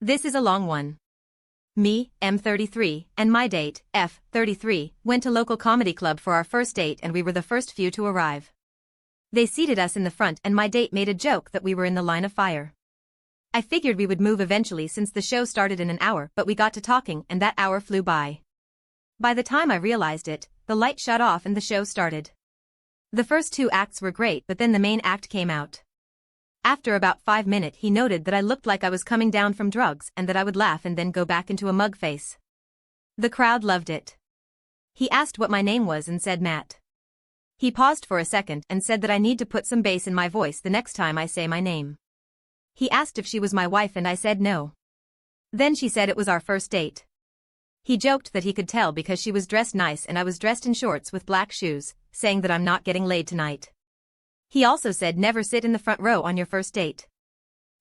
This is a long one. Me, M33, and my date, F33, went to local comedy club for our first date and we were the first few to arrive. They seated us in the front and my date made a joke that we were in the line of fire. I figured we would move eventually since the show started in an hour, but we got to talking and that hour flew by. By the time I realized it, the light shut off and the show started. The first two acts were great, but then the main act came out. After about 5 minutes he noted that I looked like I was coming down from drugs and that I would laugh and then go back into a mug face. The crowd loved it. He asked what my name was and said Matt. He paused for a second and said that I need to put some bass in my voice the next time I say my name. He asked if she was my wife and I said no. Then she said it was our first date. He joked that he could tell because she was dressed nice and I was dressed in shorts with black shoes, saying that I'm not getting laid tonight. He also said never sit in the front row on your first date.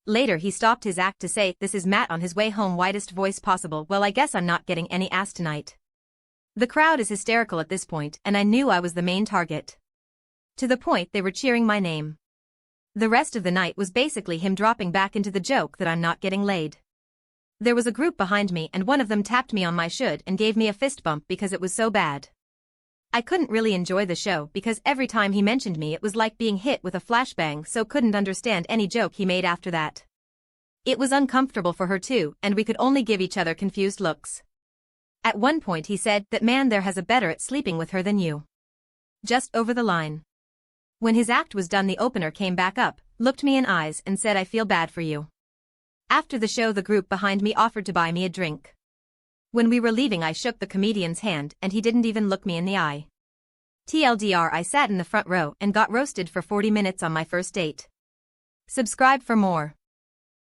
Later he stopped his act to say, "This is Matt on his way home, widest voice possible. Well, I guess I'm not getting any ass tonight." The crowd is hysterical at this point and I knew I was the main target. To the point they were cheering my name. The rest of the night was basically him dropping back into the joke that I'm not getting laid. There was a group behind me and one of them tapped me on my shoulder and gave me a fist bump because it was so bad. I couldn't really enjoy the show because every time he mentioned me it was like being hit with a flashbang, so couldn't understand any joke he made after that. It was uncomfortable for her too and we could only give each other confused looks. At one point he said that man there has a better at sleeping with her than you. Just over the line. When his act was done the opener came back up, looked me in eyes and said I feel bad for you. After the show the group behind me offered to buy me a drink. When we were leaving I shook the comedian's hand and he didn't even look me in the eye. TLDR, I sat in the front row and got roasted for 40 minutes on my first date. Subscribe for more.